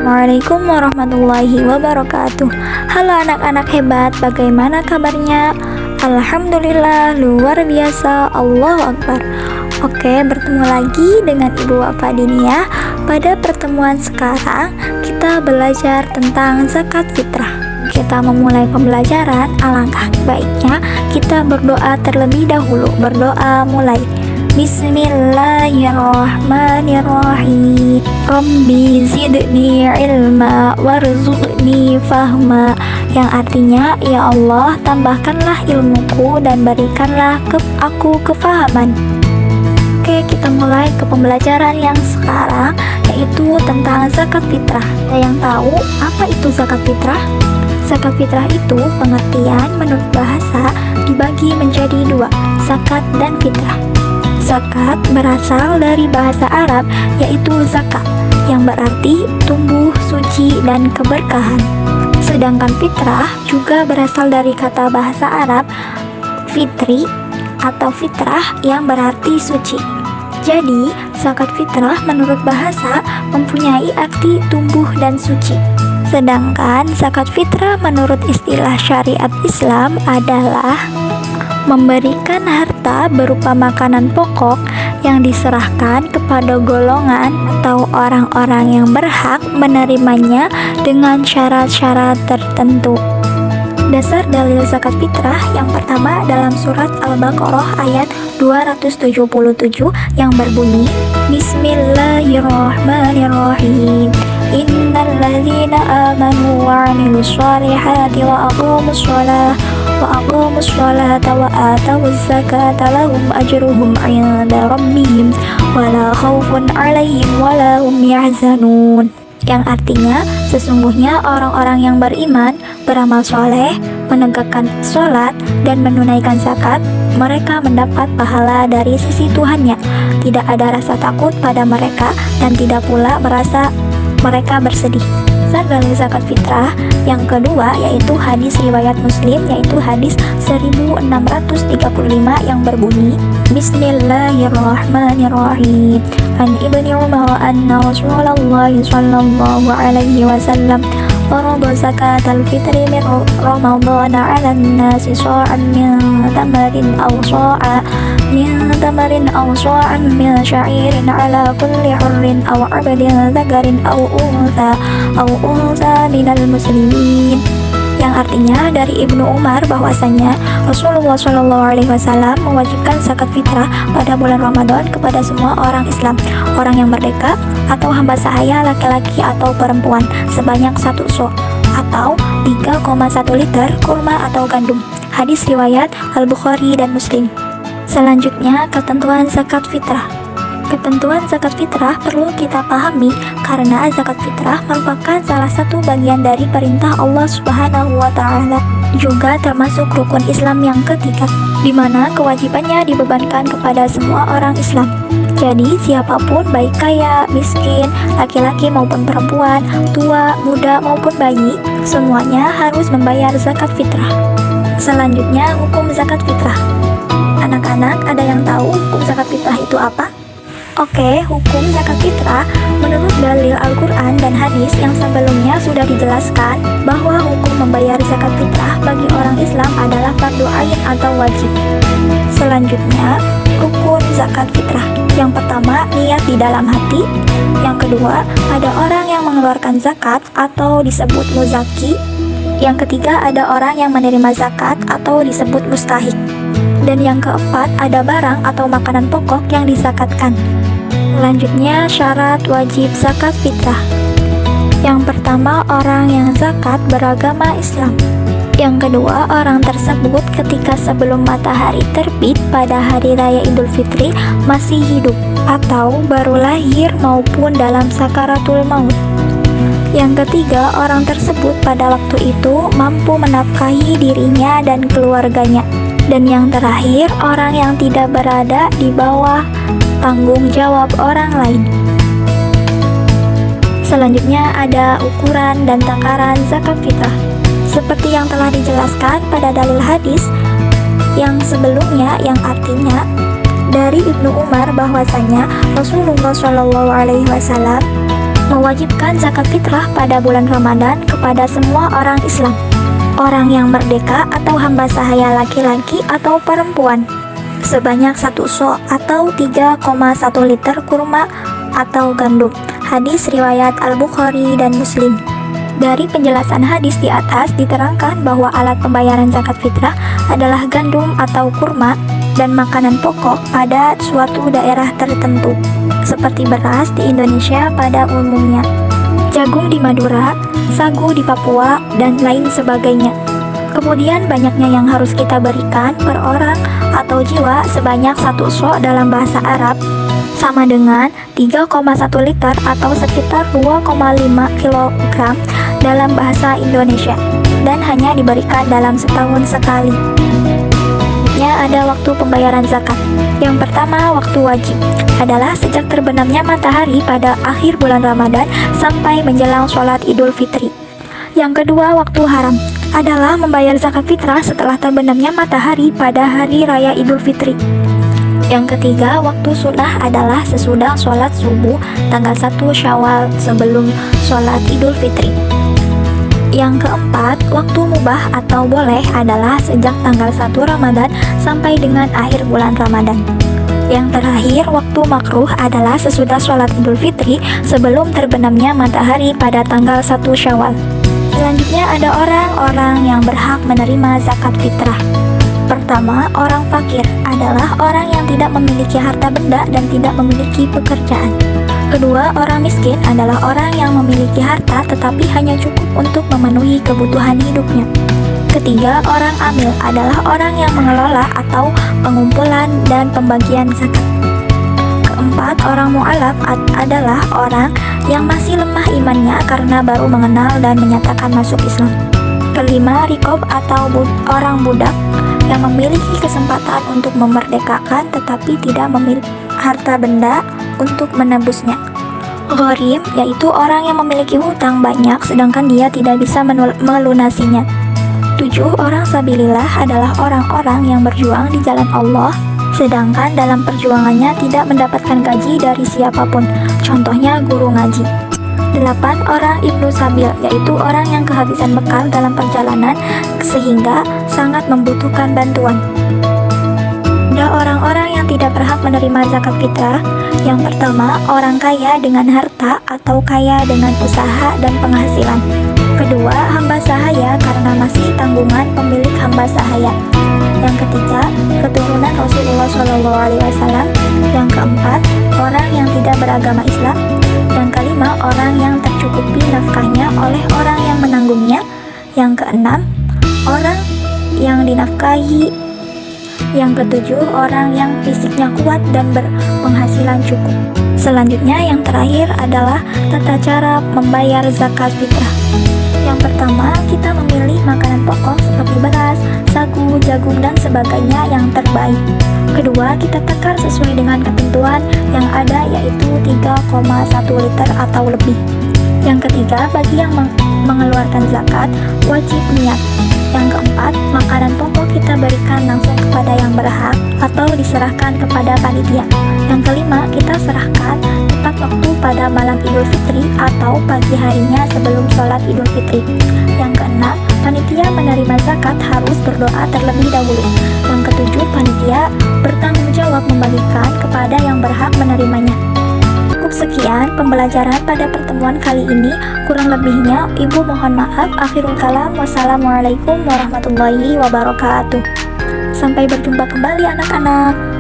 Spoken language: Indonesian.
Assalamualaikum warahmatullahi wabarakatuh. Halo anak-anak hebat, bagaimana kabarnya? Alhamdulillah, luar biasa, Allahu Akbar. Oke, bertemu lagi dengan Ibu Wafa Diniyah. Pada pertemuan sekarang, kita belajar tentang zakat fitrah. Kita memulai pembelajaran, alangkah baiknya kita berdoa terlebih dahulu. Berdoa mulai. Bismillahirrahmanirrahim. Rabbi zidni ilma warzuqni fahma. Yang artinya, ya Allah, tambahkanlah ilmuku dan berikanlah aku kefahaman. Oke, kita mulai ke pembelajaran yang sekarang, yaitu tentang zakat fitrah. Ada yang tahu apa itu zakat fitrah? Zakat fitrah itu pengertian menurut bahasa dibagi menjadi dua, zakat dan fitrah. Zakat berasal dari bahasa Arab, yaitu zakat, yang berarti tumbuh, suci, dan keberkahan. Sedangkan fitrah juga berasal dari kata bahasa Arab fitri atau fitrah, yang berarti suci. Jadi, zakat fitrah menurut bahasa mempunyai arti tumbuh dan suci. Sedangkan zakat fitrah menurut istilah syariat Islam adalah memberikan harta berupa makanan pokok yang diserahkan kepada golongan atau orang-orang yang berhak menerimanya dengan syarat-syarat tertentu. Dasar dalil zakat fitrah yang pertama dalam surat Al-Baqarah ayat 277 yang berbunyi, Bismillahirrahmanirrahim. Innal ladzina amanu wa 'amilus shalihati wa aqamus sholata wa atawuz zakata lahum ajruhum 'inda rabbihim wala khaufun 'alaihim wala hum yahzanun. Yang artinya, sesungguhnya orang-orang yang beriman, beramal soleh, menegakkan sholat, dan menunaikan zakat, mereka mendapat pahala dari sisi Tuhannya. Tidak ada rasa takut pada mereka dan tidak pula merasa mereka bersedih. Dalil zakat fitrah yang kedua yaitu hadis riwayat Muslim, yaitu hadis 1635 yang berbunyi, Bismillahirrahmanirrahim. An Ibni Umar anna Rasulullah sallallahu alaihi wasallam farada zakatal fitri min Ramadan 'alan nasi sha'an min tamarin aw sha'an min sya'irin 'ala kulli hurrin aw 'abdin dzakarin aw unsa minal muslimin. Yang artinya dari Ibnu Umar bahwasanya Rasulullah SAW mewajibkan zakat fitrah pada bulan Ramadan kepada semua orang Islam, orang yang merdeka atau hamba sahaya laki-laki atau perempuan, sebanyak 1 so' atau 3,1 liter kurma atau gandum. Hadis riwayat Al-Bukhari dan Muslim. Selanjutnya, ketentuan zakat fitrah. Ketentuan zakat fitrah perlu kita pahami karena zakat fitrah merupakan salah satu bagian dari perintah Allah Subhanahu wa Ta'ala, juga termasuk rukun Islam yang ketiga, di mana kewajibannya dibebankan kepada semua orang Islam. Jadi siapapun, baik kaya, miskin, laki-laki maupun perempuan, tua, muda maupun bayi, semuanya harus membayar zakat fitrah. Selanjutnya, hukum zakat fitrah. Anak-anak, ada yang tahu hukum zakat fitrah itu apa? Oke, hukum zakat fitrah menurut dalil Al-Quran dan hadis yang sebelumnya sudah dijelaskan bahwa hukum membayar zakat fitrah bagi orang Islam adalah fardu ain atau wajib. Selanjutnya, rukun zakat fitrah. Yang pertama, niat di dalam hati. Yang kedua, ada orang yang mengeluarkan zakat atau disebut muzaki. Yang ketiga, ada orang yang menerima zakat atau disebut mustahik. Dan yang keempat, ada barang atau makanan pokok yang dizakatkan. Selanjutnya, syarat wajib zakat fitrah. Yang pertama, orang yang zakat beragama Islam. Yang kedua, orang tersebut ketika sebelum matahari terbit pada hari raya Idul Fitri masih hidup atau baru lahir maupun dalam sakaratul maut. Yang ketiga, orang tersebut pada waktu itu mampu menafkahi dirinya dan keluarganya. Dan yang terakhir, orang yang tidak berada di bawah tanggung jawab orang lain. Selanjutnya ada ukuran dan takaran zakat fitrah. Seperti yang telah dijelaskan pada dalil hadis yang sebelumnya, yang artinya dari Ibnu Umar bahwasanya Rasulullah SAW Mewajibkan zakat fitrah pada bulan Ramadan kepada semua orang Islam, orang yang merdeka atau hamba sahaya laki-laki atau perempuan, sebanyak 1 so atau 3,1 liter kurma atau gandum. Hadis riwayat Al-Bukhari dan Muslim. Dari penjelasan hadis di atas diterangkan bahwa alat pembayaran zakat fitrah adalah gandum atau kurma dan makanan pokok pada suatu daerah tertentu, seperti beras di Indonesia pada umumnya, jagung di Madura, sagu di Papua, dan lain sebagainya. Kemudian banyaknya yang harus kita berikan per orang atau jiwa sebanyak 1 so dalam bahasa Arab sama dengan 3,1 liter atau sekitar 2,5 kg dalam bahasa Indonesia, dan hanya diberikan dalam setahun sekali. Ada waktu pembayaran zakat. Yang pertama, waktu wajib adalah sejak terbenamnya matahari pada akhir bulan Ramadan sampai menjelang sholat Idul Fitri. Yang kedua, waktu haram adalah membayar zakat fitrah setelah terbenamnya matahari pada hari raya Idul Fitri. Yang ketiga, waktu sunnah adalah sesudah sholat subuh tanggal 1 Syawal sebelum sholat Idul Fitri. Yang keempat, waktu mubah atau boleh adalah sejak tanggal 1 Ramadan sampai dengan akhir bulan Ramadan. Yang terakhir, waktu makruh adalah sesudah sholat Idul Fitri sebelum terbenamnya matahari pada tanggal 1 Syawal. Selanjutnya ada orang-orang yang berhak menerima zakat fitrah. Pertama, orang fakir adalah orang yang tidak memiliki harta benda dan tidak memiliki pekerjaan. Kedua, orang miskin adalah orang yang memiliki harta tetapi hanya cukup untuk memenuhi kebutuhan hidupnya. Ketiga, orang amil adalah orang yang mengelola atau pengumpulan dan pembagian zakat. Keempat, orang mu'alaf adalah orang yang masih lemah imannya karena baru mengenal dan menyatakan masuk Islam. Kelima, rikob atau orang budak yang memiliki kesempatan untuk memerdekakan tetapi tidak memiliki harta benda untuk menebusnya. Gharim yaitu orang yang memiliki hutang banyak sedangkan dia tidak bisa melunasinya. 7. Orang sabilillah adalah orang-orang yang berjuang di jalan Allah sedangkan dalam perjuangannya tidak mendapatkan gaji dari siapapun, contohnya guru ngaji. 8. Orang ibnu sabil yaitu orang yang kehabisan bekal dalam perjalanan sehingga sangat membutuhkan bantuan. Ada orang-orang yang tidak berhak menerima zakat fitrah. Yang pertama, orang kaya dengan harta atau kaya dengan usaha dan penghasilan. Kedua, hamba sahaya karena masih tanggungan pemilik hamba sahaya. Yang ketiga, keturunan Rasulullah SAW. Yang keempat, orang yang tidak beragama Islam. Yang kelima, orang yang tercukupi nafkahnya oleh orang yang menanggungnya. Yang keenam, orang yang dinafkahi. Yang ketujuh, orang yang fisiknya kuat dan berpenghasilan cukup. Selanjutnya yang terakhir adalah tata cara membayar zakat fitrah. Yang pertama, kita memilih makanan pokok seperti beras, sagu, jagung, dan sebagainya yang terbaik. Kedua, kita takar sesuai dengan ketentuan yang ada yaitu 3,1 liter atau lebih. Yang ketiga, bagi yang mengeluarkan zakat, wajib niat. Yang keempat, makanan pokok kita berikan langsung kepada yang berhak atau diserahkan kepada panitia. Yang kelima, kita serahkan tepat waktu pada malam Idul Fitri atau pagi harinya sebelum sholat Idul Fitri. Yang keenam, panitia menerima zakat harus berdoa terlebih dahulu. Yang ketujuh, panitia bertanggung jawab membagikan kepada yang berhak menerimanya. Sekian pembelajaran pada pertemuan kali ini. Kurang lebihnya Ibu mohon maaf. Akhirul kalam. Wassalamualaikum warahmatullahi wabarakatuh. Sampai berjumpa kembali anak-anak.